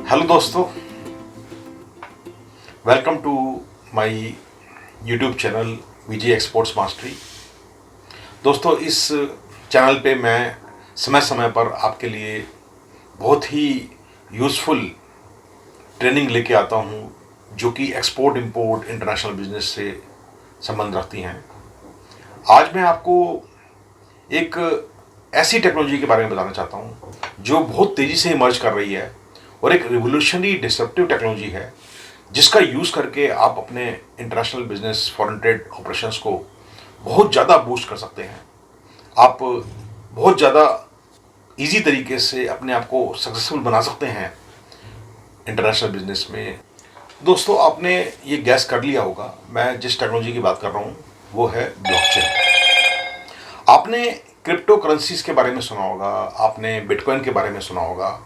Hello दोस्तों, welcome to my YouTube channel Vijay exports mastery. दोस्तों, इस चैनल पे मैं समय समय पर आपके लिए बहुत ही यूज़फुल ट्रेनिंग लेके आता हूँ जो कि एक्सपोर्ट इंपोर्ट इंटरनेशनल बिजनेस से संबंध रखती हैं। आज मैं आपको एक ऐसी टेक्नोलॉजी के बारे में बताना चाहता हूँ जो बहुत तेज़ी से इमर्ज कर रही है और एक रिवोल्यूशनरी डिसरप्टिव टेक्नोलॉजी है जिसका यूज़ करके आप अपने international business foreign trade operations को बहुत ज़्यादा बूस्ट कर सकते हैं। आप बहुत ज़्यादा इजी तरीके से अपने आप को सक्सेसफुल बना सकते हैं इंटरनेशनल बिजनेस में। दोस्तों, आपने ये गैस कर लिया होगा मैं जिस टेक्नोलॉजी की बात कर रहा हूँ वो है ब्लॉकचेन। आपने क्रिप्टो करेंसीज के बारे में सुना होगा, आपने बिटकॉइन के बारे में सुना होगा।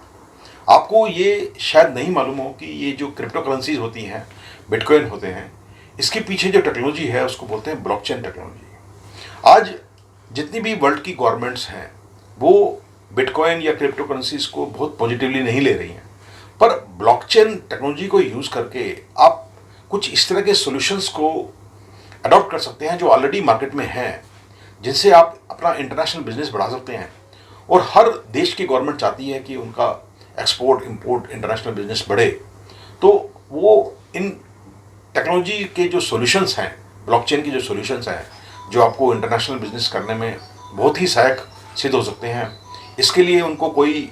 आपको ये शायद नहीं मालूम हो कि ये जो क्रिप्टो करेंसीज होती हैं, बिटकॉइन होते हैं, इसके पीछे जो टेक्नोलॉजी है उसको बोलते हैं ब्लॉकचेन टेक्नोलॉजी। आज जितनी भी वर्ल्ड की गवर्नमेंट्स हैं वो बिटकॉइन या क्रिप्टो करेंसीज को बहुत पॉजिटिवली नहीं ले रही हैं, पर ब्लॉकचेन टेक्नोलॉजी को यूज़ करके आप कुछ इस तरह के सॉल्यूशंस को अडॉप्ट कर सकते हैं जो ऑलरेडी मार्केट में हैं, जिनसे आप अपना इंटरनेशनल बिजनेस बढ़ा सकते हैं। और हर देश की गवर्नमेंट चाहती है कि उनका एक्सपोर्ट इंपोर्ट इंटरनेशनल बिजनेस बढ़े, तो वो इन टेक्नोलॉजी के जो सॉल्यूशंस हैं, ब्लॉकचेन के जो सॉल्यूशंस हैं, जो आपको इंटरनेशनल बिजनेस करने में बहुत ही सहायक सिद्ध हो सकते हैं। इसके लिए उनको कोई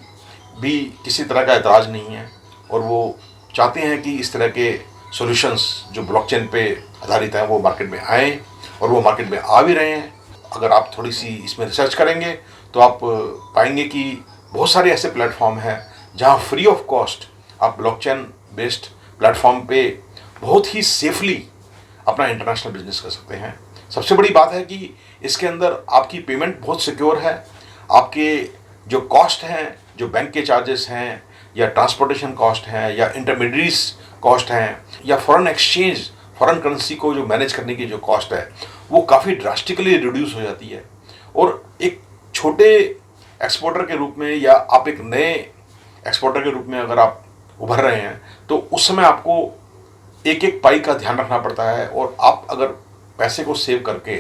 भी किसी तरह का एतराज़ नहीं है और वो चाहते हैं कि इस तरह के सॉल्यूशंस जो ब्लॉकचेन पे आधारित हैं वो मार्केट में आएँ, और वो मार्केट में आ भी रहे हैं। अगर आप थोड़ी सी इसमें रिसर्च करेंगे तो आप पाएंगे कि बहुत सारे ऐसे प्लेटफॉर्म हैं जहां फ्री ऑफ कॉस्ट आप ब्लॉकचेन बेस्ड प्लेटफॉर्म पे बहुत ही सेफली अपना इंटरनेशनल बिजनेस कर सकते हैं। सबसे बड़ी बात है कि इसके अंदर आपकी पेमेंट बहुत सिक्योर है। आपके जो कॉस्ट हैं, जो बैंक के चार्जेस हैं या ट्रांसपोर्टेशन कॉस्ट हैं या इंटरमीडिएट्स कॉस्ट हैं या फॉरेन एक्सचेंज, फॉरेन करेंसी को जो मैनेज करने की जो कॉस्ट है, वो काफ़ी ड्रास्टिकली रिड्यूस हो जाती है। और एक छोटे एक्सपोर्टर के रूप में या आप एक नए एक्सपोर्टर के रूप में अगर आप उभर रहे हैं तो उस समय आपको एक एक पाई का ध्यान रखना पड़ता है। और आप अगर पैसे को सेव करके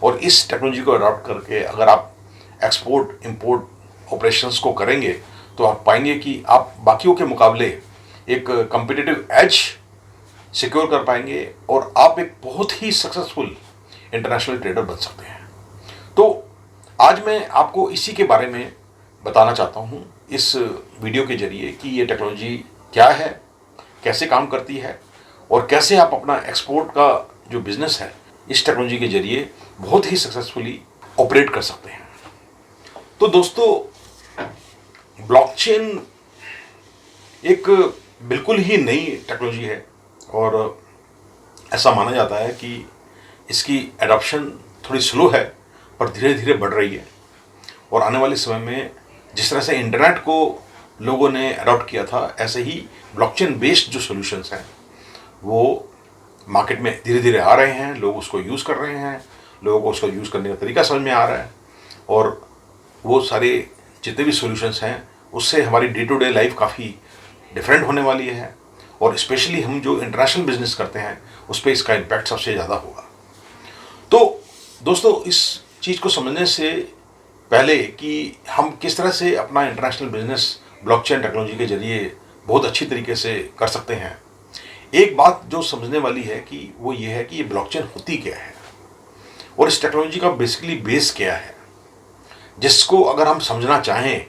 और इस टेक्नोलॉजी को अडॉप्ट करके अगर आप एक्सपोर्ट इंपोर्ट ऑपरेशंस को करेंगे तो आप पाएंगे कि आप बाकियों के मुकाबले एक कम्पिटिटिव एज सिक्योर कर पाएंगे और आप एक बहुत ही सक्सेसफुल इंटरनेशनल ट्रेडर बन सकते हैं। तो आज मैं आपको इसी के बारे में बताना चाहता हूँ इस वीडियो के जरिए कि ये टेक्नोलॉजी क्या है, कैसे काम करती है और कैसे आप अपना एक्सपोर्ट का जो बिजनेस है इस टेक्नोलॉजी के जरिए बहुत ही सक्सेसफुली ऑपरेट कर सकते हैं। तो दोस्तों, ब्लॉकचेन एक बिल्कुल ही नई टेक्नोलॉजी है और ऐसा माना जाता है कि इसकी एडॉप्शन थोड़ी स्लो है पर धीरे धीरे बढ़ रही है। और आने वाले समय में जिस तरह से इंटरनेट को लोगों ने अडॉप्ट किया था, ऐसे ही ब्लॉकचेन बेस्ड जो सॉल्यूशंस हैं वो मार्केट में धीरे धीरे आ रहे हैं। लोग उसको यूज़ कर रहे हैं, लोगों को उसका यूज़ करने का तरीका समझ में आ रहा है और वो सारे जितने भी सॉल्यूशंस हैं उससे हमारी डे टू डे लाइफ काफ़ी डिफरेंट होने वाली है। और स्पेशली हम जो इंटरनेशनल बिजनेस करते हैं उस पर इसका इम्पैक्ट सबसे ज़्यादा होगा। तो दोस्तों, इस चीज़ को समझने से पहले कि हम किस तरह से अपना इंटरनेशनल बिजनेस ब्लॉकचेन टेक्नोलॉजी के जरिए बहुत अच्छी तरीके से कर सकते हैं, एक बात जो समझने वाली है कि वो ये है कि ये ब्लॉकचेन होती क्या है और इस टेक्नोलॉजी का बेसिकली बेस क्या है, जिसको अगर हम समझना चाहें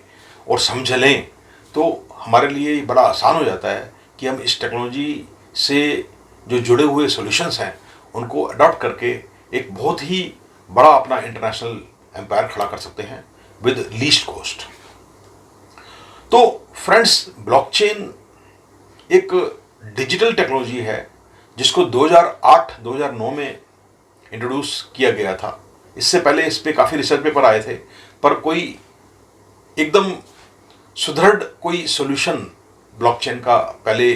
और समझ लें तो हमारे लिए बड़ा आसान हो जाता है कि हम इस टेक्नोलॉजी से जो जुड़े हुए सॉल्यूशंस हैं उनको अडॉप्ट करके एक बहुत ही बड़ा अपना इंटरनेशनल एम्पायर खड़ा कर सकते हैं विद लीस्ट कॉस्ट। तो फ्रेंड्स, ब्लॉकचेन एक डिजिटल टेक्नोलॉजी है जिसको 2008-2009 में इंट्रोड्यूस किया गया था। इससे पहले इस पर काफ़ी रिसर्च पेपर आए थे पर कोई एकदम सुदृढ़ कोई सॉल्यूशन ब्लॉकचेन का पहले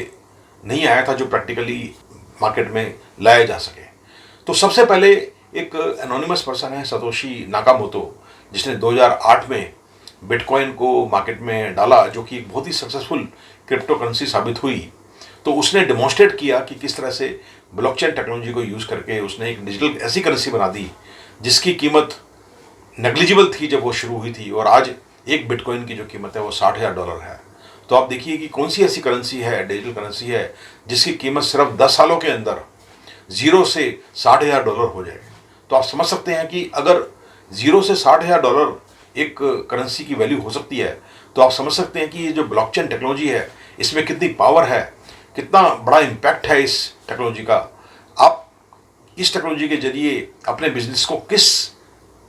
नहीं आया था जो प्रैक्टिकली मार्केट में लाया जा सके। तो सबसे पहले एक एनोनिमस पर्सन है सतोशी नाकामोटो, जिसने 2008 में बिटकॉइन को मार्केट में डाला, जो कि एक बहुत ही सक्सेसफुल क्रिप्टो करेंसी साबित हुई, तो उसने डेमोन्स्ट्रेट किया कि किस तरह से ब्लॉकचेन टेक्नोलॉजी को यूज़ करके उसने एक डिजिटल ऐसी करेंसी बना दी जिसकी कीमत नेग्लिजिबल थी जब वो शुरू हुई थी, और आज एक बिटकॉइन की जो कीमत है वो $60,000 है। तो आप देखिए कि कौन सी ऐसी करेंसी है, डिजिटल करेंसी है, जिसकी कीमत सिर्फ 10 सालों के अंदर $0 से $60,000 हो जाए। तो आप समझ सकते हैं कि अगर $0 से $60,000 एक करेंसी की वैल्यू हो सकती है, तो आप समझ सकते हैं कि ये जो ब्लॉकचेन टेक्नोलॉजी है इसमें कितनी पावर है, कितना बड़ा इम्पैक्ट है इस टेक्नोलॉजी का। आप इस टेक्नोलॉजी के जरिए अपने बिजनेस को किस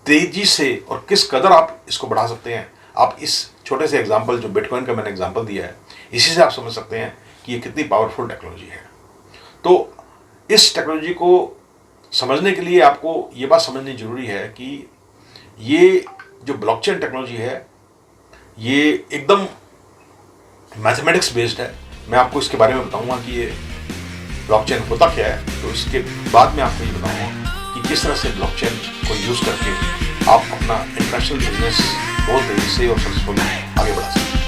तेजी से और किस कदर आप इसको बढ़ा सकते हैं, आप इस छोटे से एग्जांपल जो बिटकॉइन का मैंने एग्जांपल दिया है, इसी से आप समझ सकते हैं कि ये कितनी पावरफुल टेक्नोलॉजी है। तो इस टेक्नोलॉजी को समझने के लिए आपको ये बात समझनी जरूरी है कि ये जो ब्लॉकचेन टेक्नोलॉजी है ये एकदम मैथमेटिक्स बेस्ड है। मैं आपको इसके बारे में बताऊंगा कि ये ब्लॉकचेन होता क्या है, तो इसके बाद में आपको ये बताऊंगा कि किस तरह से ब्लॉकचेन को यूज़ करके आप अपना इंटरनेशनल बिजनेस बहुत तेजी से और सक्सेसफुल आगे बढ़ा सकते हैं।